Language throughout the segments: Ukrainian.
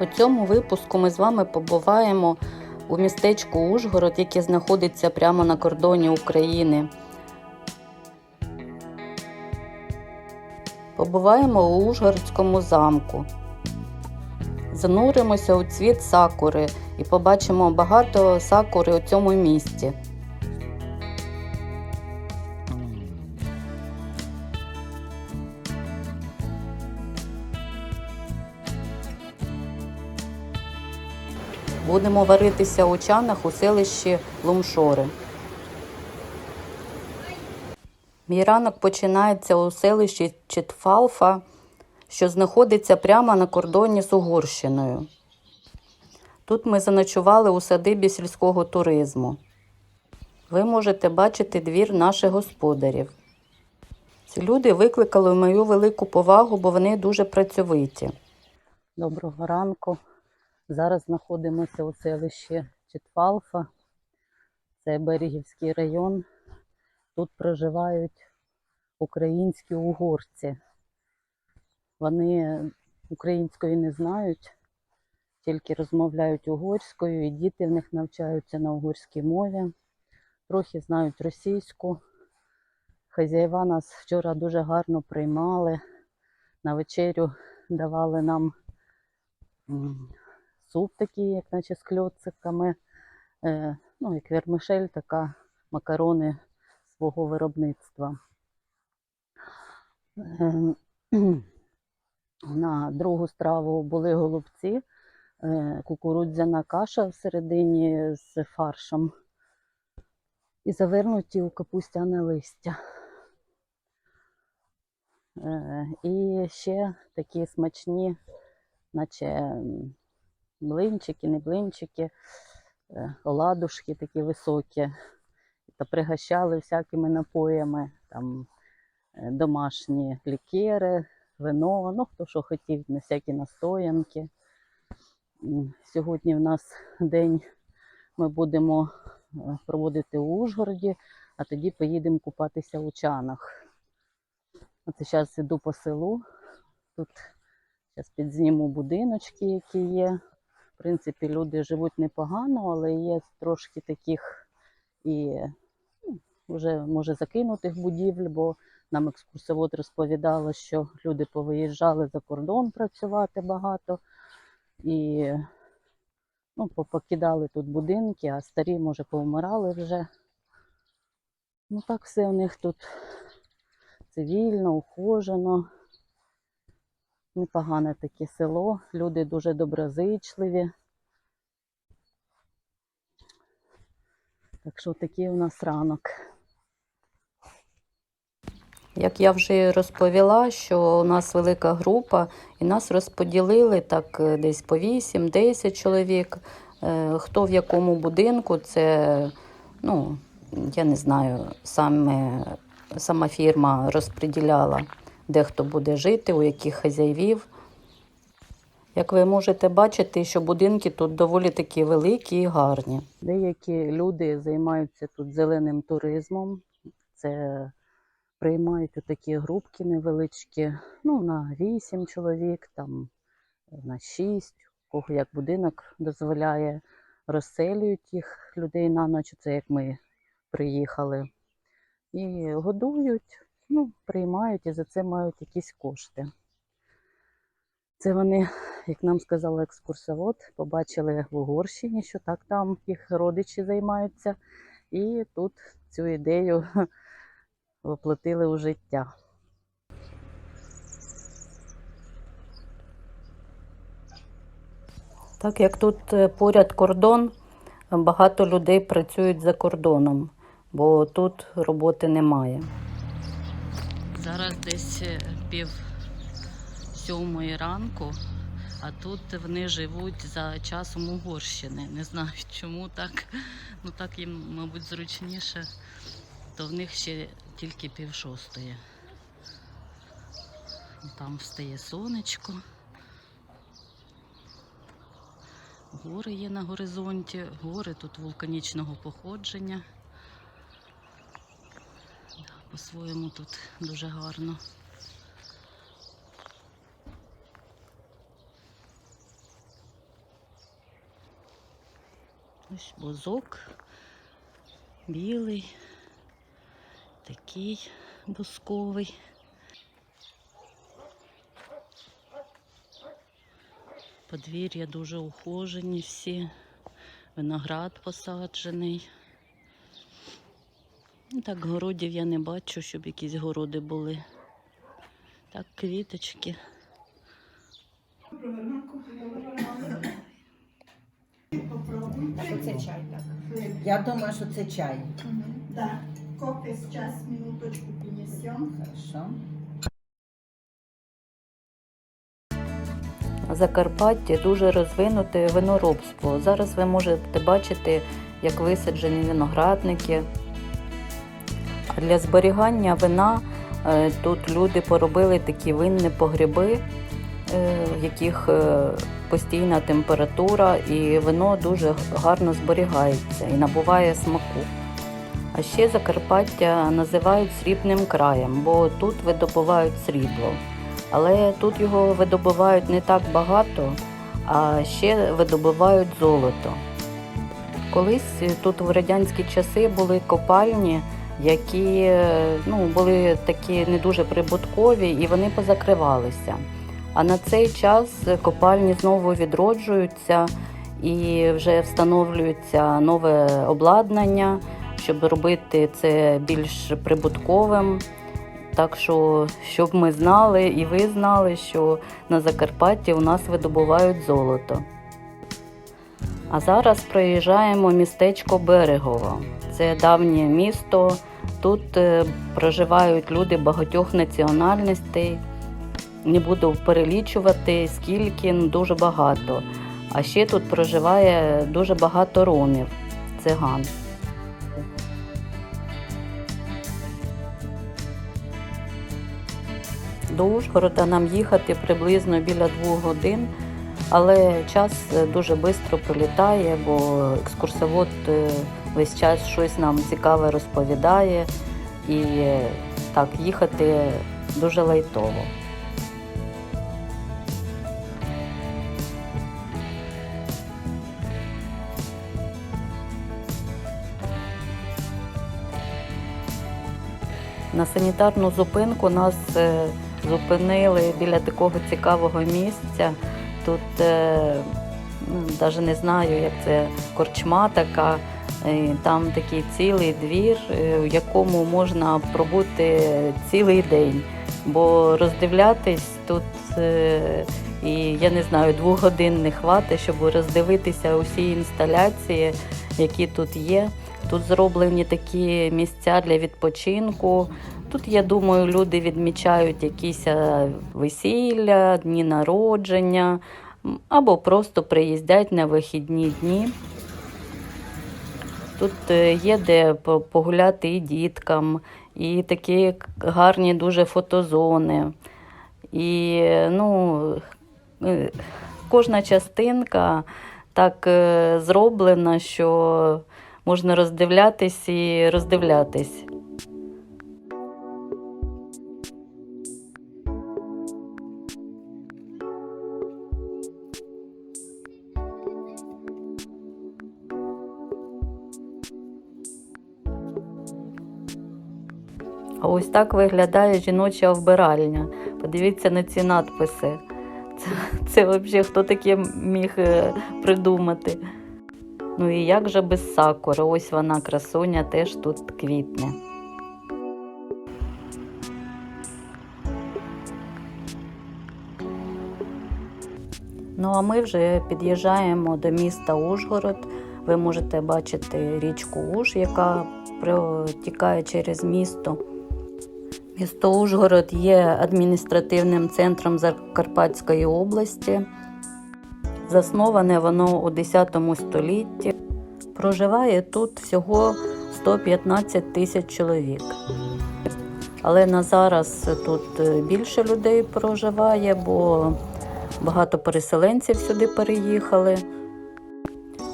У цьому випуску ми з вами побуваємо у містечку Ужгород, яке знаходиться прямо на кордоні України. Побуваємо у Ужгородському замку. Зануримося у цвіт сакури і побачимо багато сакури у цьому місті. Будемо варитися у чанах у селищі Лумшори. Мій ранок починається у селищі Читфалфа, що знаходиться прямо на кордоні з Угорщиною. Тут ми заночували у садибі сільського туризму. Ви можете бачити двір наших господарів. Ці люди викликали мою велику повагу, бо вони дуже працьовиті. Доброго ранку. Зараз знаходимося у селищі Читфалфа. Це Берегівський район. Тут проживають українські угорці. Вони української не знають, тільки розмовляють угорською, і діти в них навчаються на угорській мові. Трохи знають російську. Хазяєва нас вчора дуже гарно приймали. На вечерю давали нам суп такий, як наче з кльоциками, як вермишель, така, макарони свого виробництва. На другу страву були голубці, кукурудзяна каша всередині з фаршем і завернуті у капустяне листя. І ще такі смачні, наче блинчики, не блинчики, оладушки такі високі. Та пригощали всякими напоями, там домашні лікери, вино, хто що хотів, на всякі настоянки. Сьогодні в нас день ми будемо проводити у Ужгороді, а тоді поїдемо купатися у чанах. Оце зараз йду по селу. Тут зараз підзніму будиночки, які є. В принципі, люди живуть непогано, але є трошки таких і вже, може, закинутих будівель, бо нам екскурсовод розповідала, що люди повиїжджали за кордон працювати багато. І покидали тут будинки, а старі, може, повмирали вже. Так все у них тут цивільно, ухожено. Непогане таке село, люди дуже доброзичливі. Так що такий у нас ранок. Як я вже розповіла, що у нас велика група, і нас розподілили так десь по 8-10 чоловік. Хто в якому будинку, це, я не знаю, сама фірма розподіляла, де хто буде жити, у яких хазяїв. Як ви можете бачити, що будинки тут доволі такі великі і гарні. Деякі люди займаються тут зеленим туризмом. Це приймають такі групки невеличкі, на 8 чоловік, там на 6, кого як будинок дозволяє, розселюють їх людей на ніч, це як ми приїхали. І годують, приймають і за це мають якісь кошти. Це вони, як нам сказала екскурсовод, побачили в Угорщині, що так там їх родичі займаються, і тут цю ідею воплотили у життя. Так як тут поряд кордон, багато людей працюють за кордоном, бо тут роботи немає. Зараз десь 6:30 ранку, а тут вони живуть за часом Угорщини. Не знаю чому так, так їм, мабуть, зручніше, то в них ще тільки 5:30. Там встає сонечко. Гори є на горизонті, гори тут вулканічного походження. По-своєму тут дуже гарно. Ось бузок білий, такий бузковий. Подвір'я дуже ухожені всі, виноград посаджений. Так, городів я не бачу, щоб якісь городи були. Так, квіточки. Що це чай, так? Я думаю, що це чай. Да. Кофе сейчас, минуточку принесем. Хорошо. На Закарпатті дуже розвинуте виноробство. Зараз ви можете бачити, як висаджені виноградники. А для зберігання вина тут люди поробили такі винні погреби, в яких постійна температура, і вино дуже гарно зберігається і набуває смаку. А ще Закарпаття називають срібним краєм, бо тут видобувають срібло. Але тут його видобувають не так багато, а ще видобувають золото. Колись тут в радянські часи були копальні, які були такі не дуже прибуткові, і вони позакривалися. А на цей час копальні знову відроджуються і вже встановлюється нове обладнання, щоб робити це більш прибутковим. Так що, щоб ми знали і ви знали, що на Закарпатті у нас видобувають золото. А зараз проїжджаємо містечко Берегово. Це давнє місто. Тут проживають люди багатьох національностей. Не буду перелічувати, скільки, дуже багато. А ще тут проживає дуже багато ромів, циган. До Ужгорода нам їхати приблизно біля 2 годин, але час дуже швидко пролітає, бо екскурсовод весь час щось нам цікаве розповідає, і так, їхати дуже лайтово. На санітарну зупинку нас зупинили біля такого цікавого місця. Тут навіть не знаю, як це, корчма така. Там такий цілий двір, в якому можна пробути цілий день. Бо роздивлятись тут, і я не знаю, 2 годин не хватить, щоб роздивитися усі інсталяції, які тут є. Тут зроблені такі місця для відпочинку. Тут, я думаю, люди відмічають якісь весілля, дні народження, або просто приїздять на вихідні дні. Тут є де погуляти і діткам, і такі гарні дуже фотозони. І кожна частинка так зроблена, що можна роздивлятись і роздивлятись. А ось так виглядає жіноча вбиральня. Подивіться на ці надписи. Це взагалі хто таке міг придумати? Ну і як же без сакури? Ось вона, красуня, теж тут квітне. Ну а ми вже під'їжджаємо до міста Ужгород. Ви можете бачити річку Уж, яка протікає через місто. Місто Ужгород є адміністративним центром Закарпатської області. Засноване воно у 10 столітті. Проживає тут всього 115 тисяч чоловік. Але на зараз тут більше людей проживає, бо багато переселенців сюди переїхали.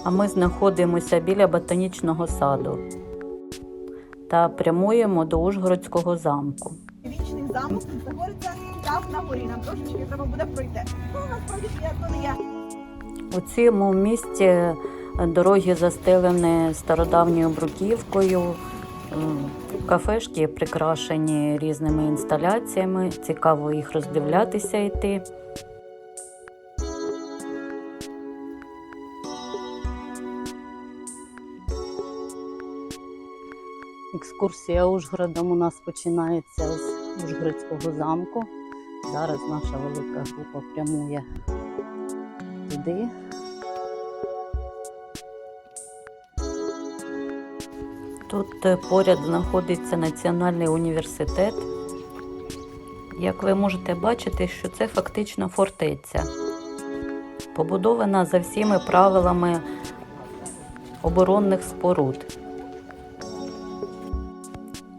А ми знаходимося біля Ботанічного саду та прямуємо до Ужгородського замку. Вічний замок знаходиться там на горі. Нам трошечки треба буде пройти. Ну, насправді, то не я. У цьому місті Дороги застелені стародавньою бруківкою, кафешки прикрашені різними інсталяціями, цікаво їх роздивлятися йти. Екскурсія Ужгородом у нас починається з Ужгородського замку. Зараз наша велика група прямує туди. Тут поряд знаходиться Національний університет. Як ви можете бачити, що це фактично фортеця. Побудована за всіми правилами оборонних споруд.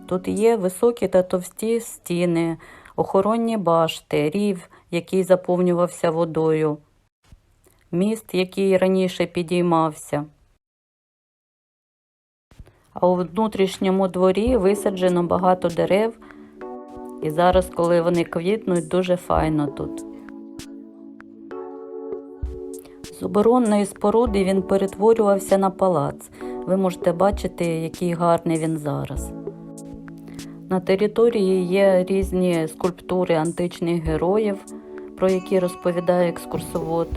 Тут є високі та товсті стіни, охоронні башти, рів, який заповнювався водою, міст, який раніше підіймався. А у внутрішньому дворі висаджено багато дерев, і зараз, коли вони квітнуть, дуже файно тут. З оборонної споруди він перетворювався на палац. Ви можете бачити, який гарний він зараз. На території є різні скульптури античних героїв, про які розповідає екскурсовод.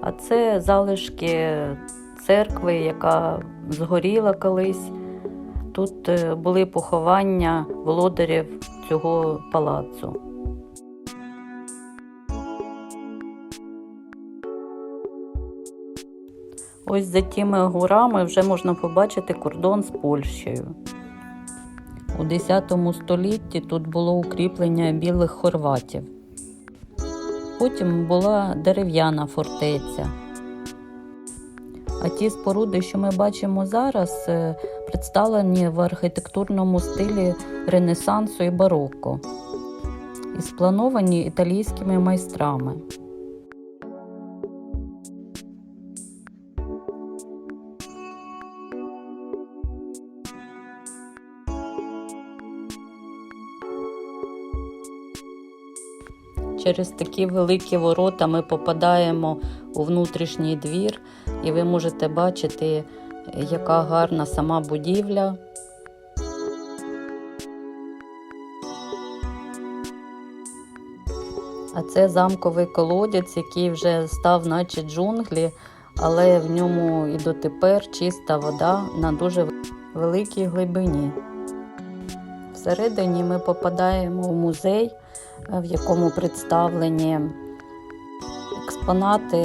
А це залишки церкви, яка згоріла колись. Тут були поховання володарів цього палацу. Ось за тими горами вже можна побачити кордон з Польщею. У X столітті тут було укріплення білих хорватів. Потім була дерев'яна фортеця. А ті споруди, що ми бачимо зараз, представлені в архітектурному стилі Ренесансу і бароко і сплановані італійськими майстрами. Через такі великі ворота ми попадаємо у внутрішній двір, і ви можете бачити, яка гарна сама будівля. А це замковий колодязь, який вже став наче джунглі, але в ньому і дотепер чиста вода на дуже великій глибині. Всередині ми попадаємо в музей, в якому представлені експонати,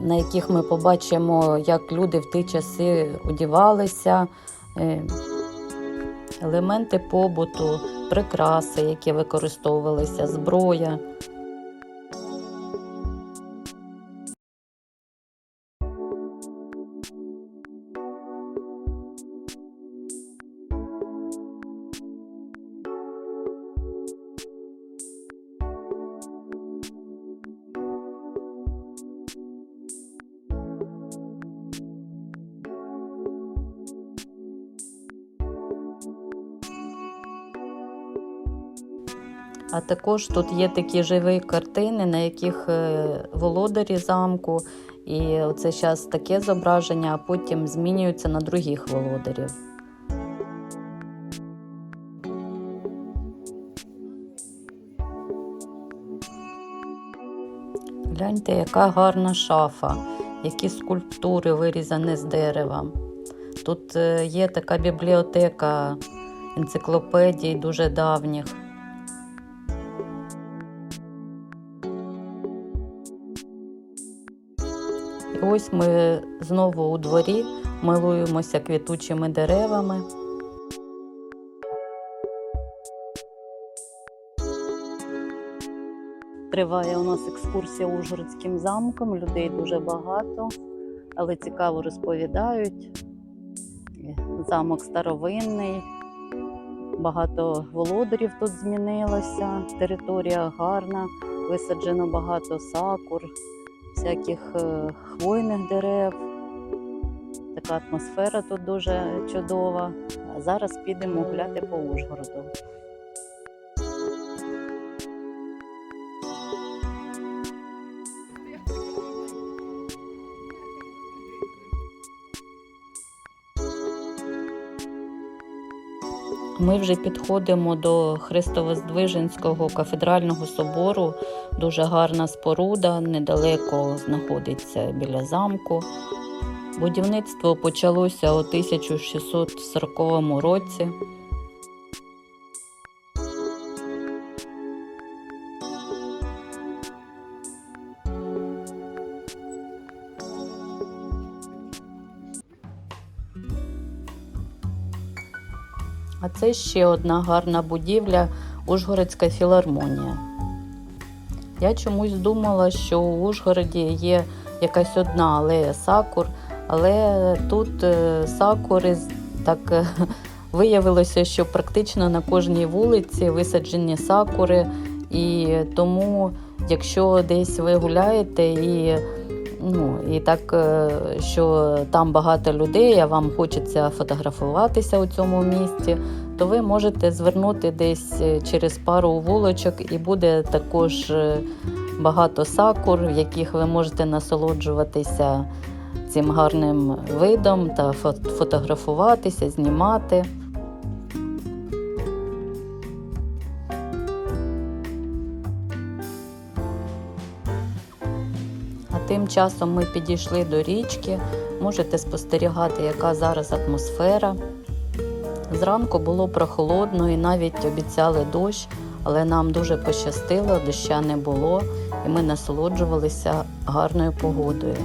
на яких ми побачимо, як люди в ті часи одягалися, елементи побуту, прикраси, які використовувалися, зброя. А також тут є такі живі картини, на яких володарі замку, і оце зараз таке зображення, а потім змінюються на других володарів. Гляньте, яка гарна шафа, які скульптури вирізані з дерева. Тут є така бібліотека енциклопедій дуже давніх. І ось ми знову у дворі милуємося квітучими деревами. Триває у нас екскурсія Ужгородським замком, людей дуже багато, але цікаво розповідають. Замок старовинний, багато володарів тут змінилося, територія гарна, висаджено багато сакур, всяких хвойних дерев. Така атмосфера тут дуже чудова. А зараз підемо гуляти по Ужгороду. Ми вже підходимо до Христовоздвиженського кафедрального собору. Дуже гарна споруда, недалеко знаходиться біля замку. Будівництво почалося у 1640 році. А це ще одна гарна будівля – Ужгородська філармонія. Я чомусь думала, що у Ужгороді є якась одна алея сакур, але тут сакури так виявилося, що практично на кожній вулиці висаджені сакури. І тому, якщо десь ви гуляєте і так, що там багато людей, а вам хочеться фотографуватися у цьому місці, то ви можете звернути десь через пару вулочок, і буде також багато сакур, в яких ви можете насолоджуватися цим гарним видом та фотографуватися, знімати. Тим часом ми підійшли до річки, можете спостерігати, яка зараз атмосфера. Зранку було прохолодно і навіть обіцяли дощ, але нам дуже пощастило, доща не було і ми насолоджувалися гарною погодою.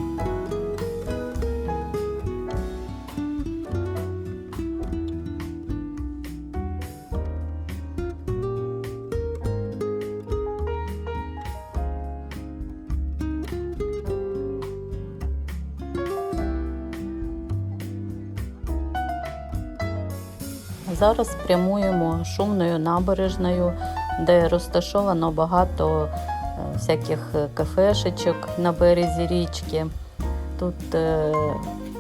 Зараз прямуємо шумною набережною, де розташовано багато всяких кафешечок на березі річки. Тут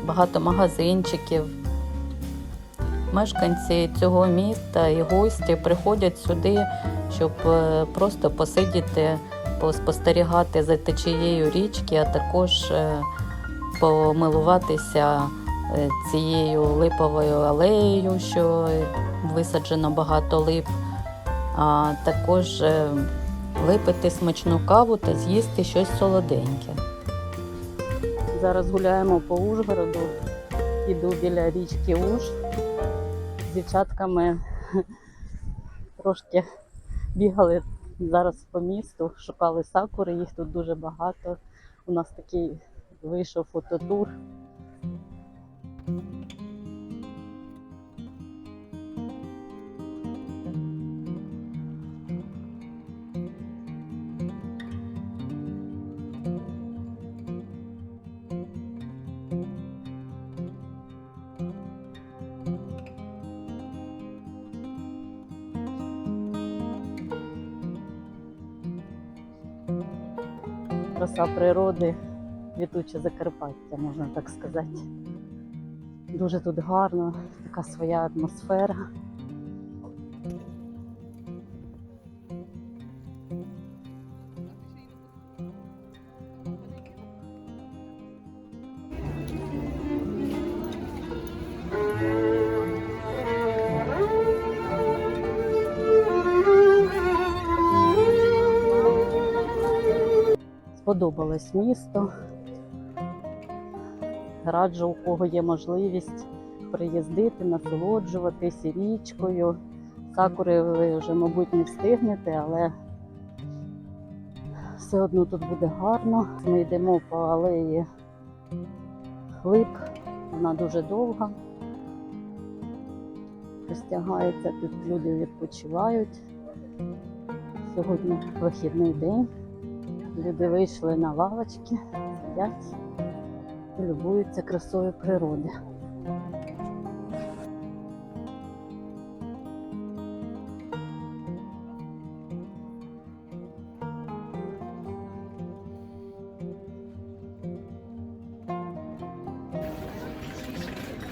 багато магазинчиків. Мешканці цього міста і гості приходять сюди, щоб просто посидіти, поспостерігати за течією річки, а також помилуватися цією липовою алеєю, що висаджено багато лип, а також випити смачну каву та з'їсти щось солоденьке. Зараз гуляємо по Ужгороду, іду біля річки Уж. З дівчатками трошки бігали зараз по місту, шукали сакури, їх тут дуже багато. У нас такий вийшов фототур. Краса природи, квітуче Закарпаття, можна так сказати. Дуже тут гарно, така своя атмосфера. Сподобалось місто. Раджу, у кого є можливість, приїздити, насолоджуватись річкою. Сакури ви вже, мабуть, не встигнете, але все одно тут буде гарно. Ми йдемо по алеї лип, вона дуже довга. Розтягається, тут люди відпочивають. Сьогодні вихідний день. Люди вийшли на лавочки, сидять і любуються красою природи.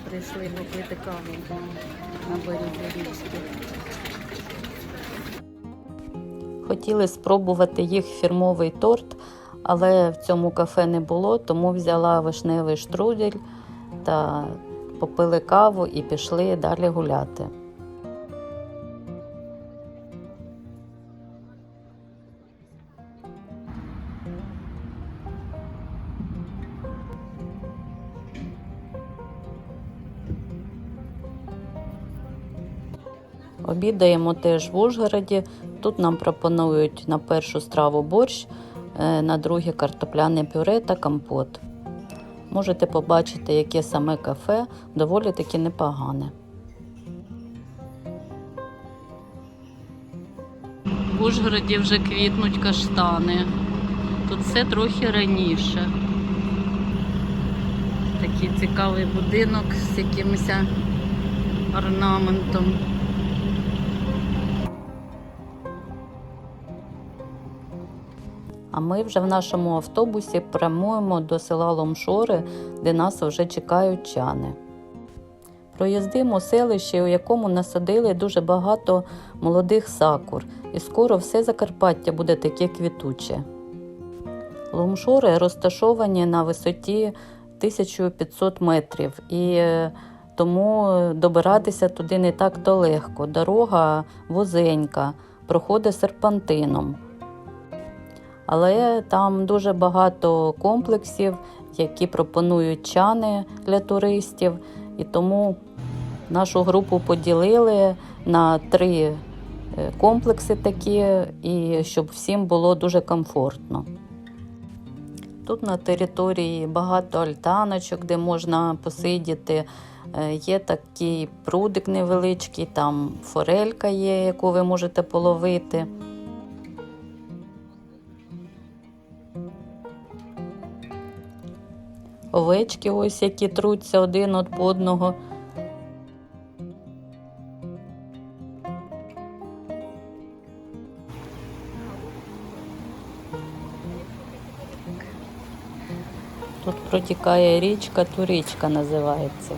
Прийшли попити каву на березі річки. Хотіли спробувати їх фірмовий торт, але в цьому кафе не було, тому взяла вишневий штрудель та попили каву і пішли далі гуляти. Обідаємо теж в Ужгороді. Тут нам пропонують на першу страву борщ, на друге картопляне пюре та компот. Можете побачити, яке саме кафе, доволі таки непогане. В Ужгороді вже квітнуть каштани. Тут все трохи раніше. Такий цікавий будинок з якимось орнаментом. А ми вже в нашому автобусі прямуємо до села Ломшори, де нас вже чекають чани. Проїздимо селище, у якому насадили дуже багато молодих сакур, і скоро все Закарпаття буде таке квітуче. Ломшори розташовані на висоті 1500 метрів, і тому добиратися туди не так-то легко. Дорога вузенька, проходить серпантином. Але там дуже багато комплексів, які пропонують чани для туристів, і тому нашу групу поділили на 3 комплекси такі, і щоб всім було дуже комфортно. Тут на території багато альтаночок, де можна посидіти. Є такий прудик невеличкий, там форелька є, яку ви можете половити. Овечки ось які труться один од одного. Тут протікає річка, Турічка називається.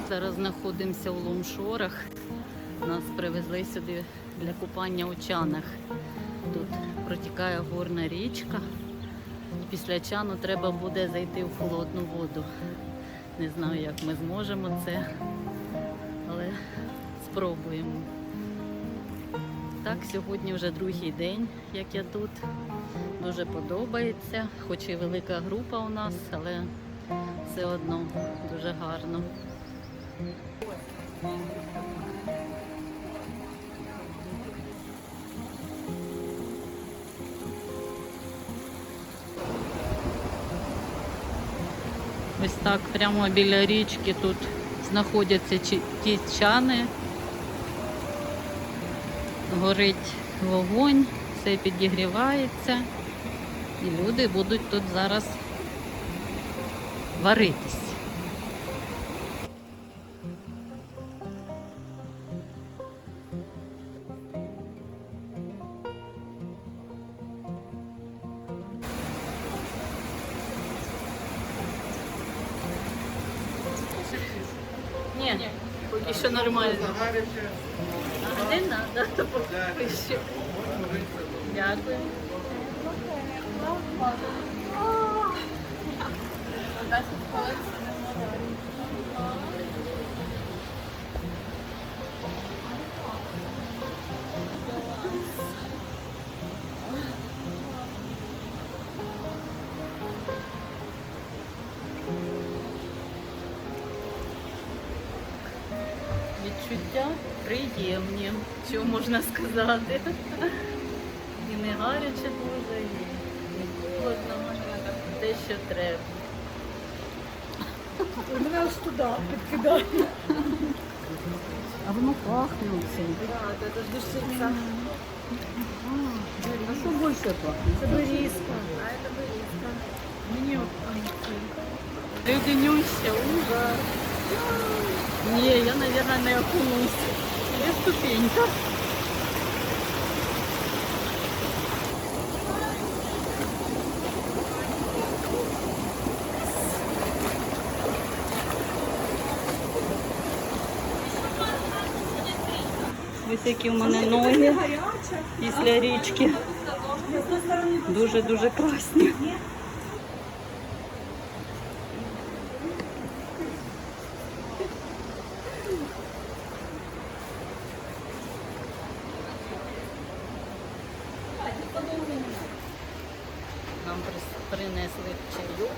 Зараз знаходимося у Ломшорах. Нас привезли сюди для купання у чанах. Тут протікає горна річка. Після чану треба буде зайти в холодну воду. Не знаю, як ми зможемо це, але спробуємо. Так, сьогодні вже другий день, як я тут. Дуже подобається, хоч і велика група у нас, але все одно дуже гарно. Ось так, прямо біля річки тут знаходяться ті чани. Горить вогонь, все підігрівається. І люди будуть тут зараз варитись. Ні, поки що нормально. Не треба, поки що. Дякую. Відчуття приємні, що можна сказати. І не гаряче дуже, і не холодно, те, що треба. Мене аж туди підкидає. А воно пахне всім. Так, це ж душиться. А що більше пахне? Це берізка. А це берізка. Мені леденюща, ужас. Ні, я, мабуть, не окунусь. Є ступенька. Ось які в мене ноги після річки. Дуже-дуже красні. Нам принесли чайок.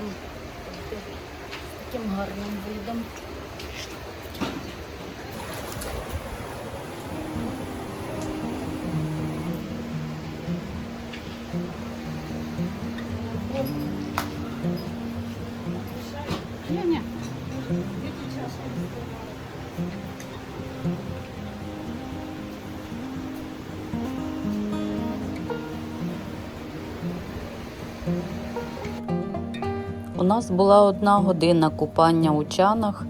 з таким гарним видом. У нас була 1 година купання у чанах,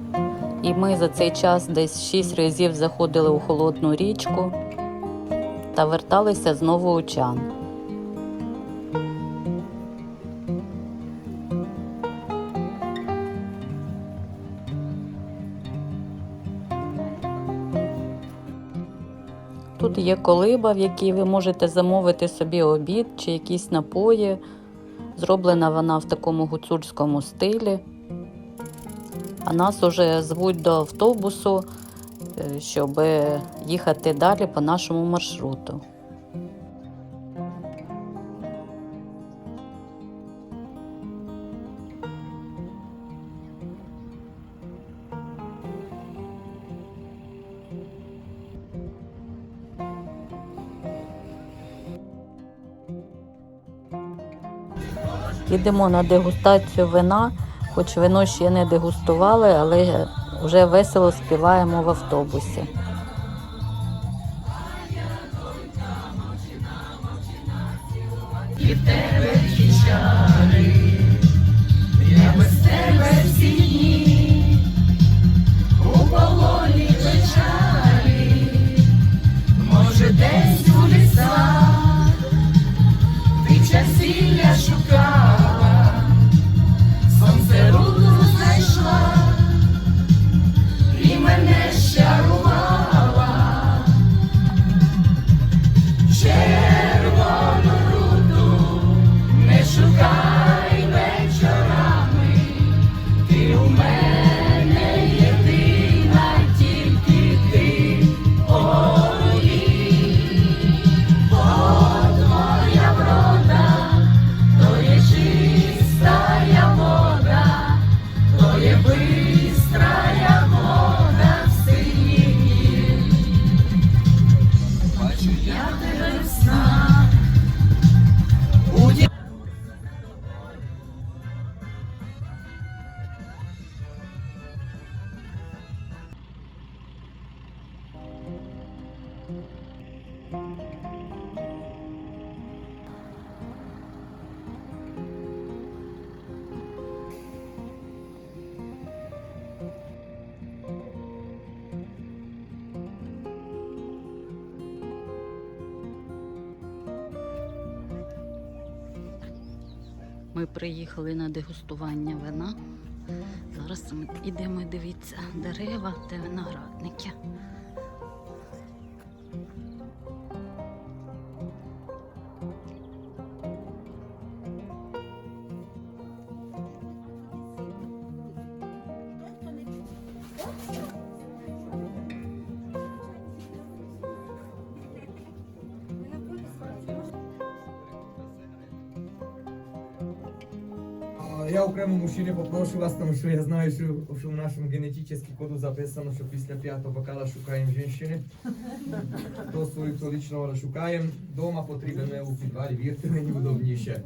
і ми за цей час десь 6 разів заходили у холодну річку та верталися знову у чан. Тут є колиба, в якій ви можете замовити собі обід чи якісь напої. Зроблена вона в такому гуцульському стилі. А нас уже звуть до автобусу, щоб їхати далі по нашому маршруту. Їдемо на дегустацію вина, хоч вино ще не дегустували, але вже весело співаємо в автобусі. І в тебе ті чари, я без тебе всі дні, у полоні печалі, може десь у лісах, ти часілля шукала, сонце руку знайшла, і мене щарувала. Червону руду не шукай вечорами, ти у мене єдина, тільки ти, ой, бо твоя врода, то є чистая вода, то є бистрая вода в синій. Бачу я тебе в снах. Ми приїхали на дегустування вина. Зараз ми йдемо дивитися дерева та виноградники. Я окремо мужчини попрошу вас, тому що я знаю, що в нашому генетичному коду записано, що після 5-го бокала шукаємо жінки. Хто свою, хто лічно, але шукаємо. Дома потрібно у підвалі, вірте, мені удобніше.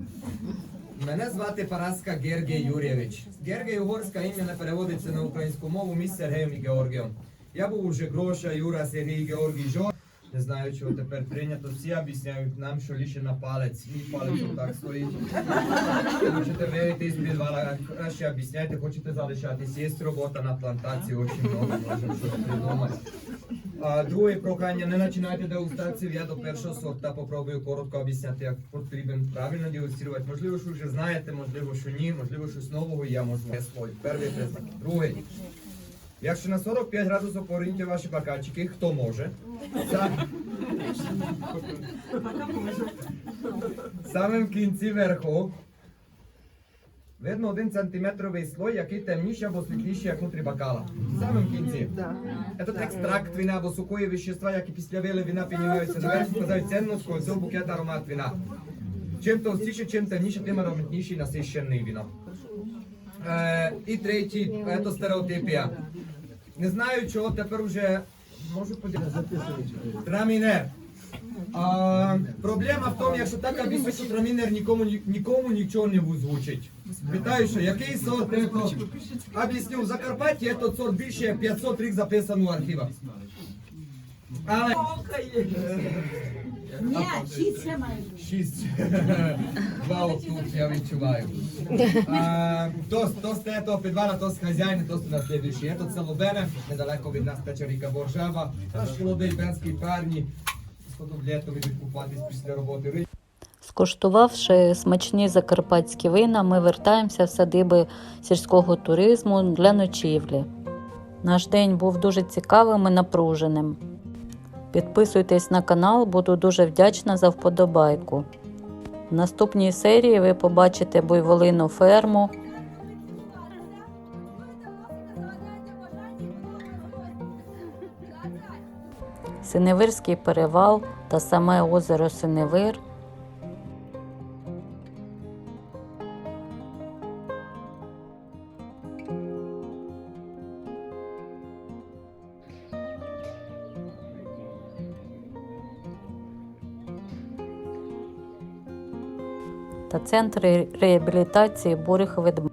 Мене звати Параска Гергій Юрійович. Гергій угорська ім'я не переводиться на українську мову між Сергієм і Георгієм. Я був уже Гроша, Юра, Сергій, Георгій, Жор. Не знаю, чого тепер прийнято. Всі об'ясняють нам, що лише на палець. Мій палець отак стоїть. Хочете вірити з підвала, краще об'ясняйте, хочете залишатись. Є робота на плантації, дуже много, можемо щось придумати. Друге прохання, не починайте дегустацію, я до першого сорта попробую коротко об'ясняти, як потрібно правильно дегустувати. Можливо, що вже знаєте, можливо, що ні, можливо, щось нового, я можу свій. Перший признак. Другий. Якщо на 45 градусів порівняти ваші бокальчики, хто може? Самим кінці верху видно 1 сантиметровий слой, який темніший або світліший, як внутрі бокала. Самим кінці. Це екстракт вина або сухої вещества, які після вили вина піднімаються наверх, складають цінність цього букета аромат вина. Чим товстіше, чим темніше, тим ароматніший насищений вино. І третій, це стереотипія. Не знаю, чого тепер вже можу поділитися. Трамінер. Проблема в тому, якщо так обіцяє, що трамінер нікому нічого не звучить. Питаю, що який сорт? Об'ясню, в Закарпатті цей сорт більше 500 рік записано в архівах. Але... Ні, 6 я маю. 6. 2 тут, я відчуваю. То з того підвала, то з хазяїна, то з наслідуючий. Це Лобене, недалеко від нас тече ріка Боржава. Наш молодий бенський парні. Сходу в літо йдуть купатись після роботи. Скуштувавши смачні закарпатські вина, ми вертаємося в садиби сільського туризму для ночівлі. Наш день був дуже цікавим і напруженим. Підписуйтесь на канал, буду дуже вдячна за вподобайку. В наступній серії ви побачите буйволину ферму, Синевирський перевал та саме озеро Синевир. Та центри реабілітації бурих ведмедів.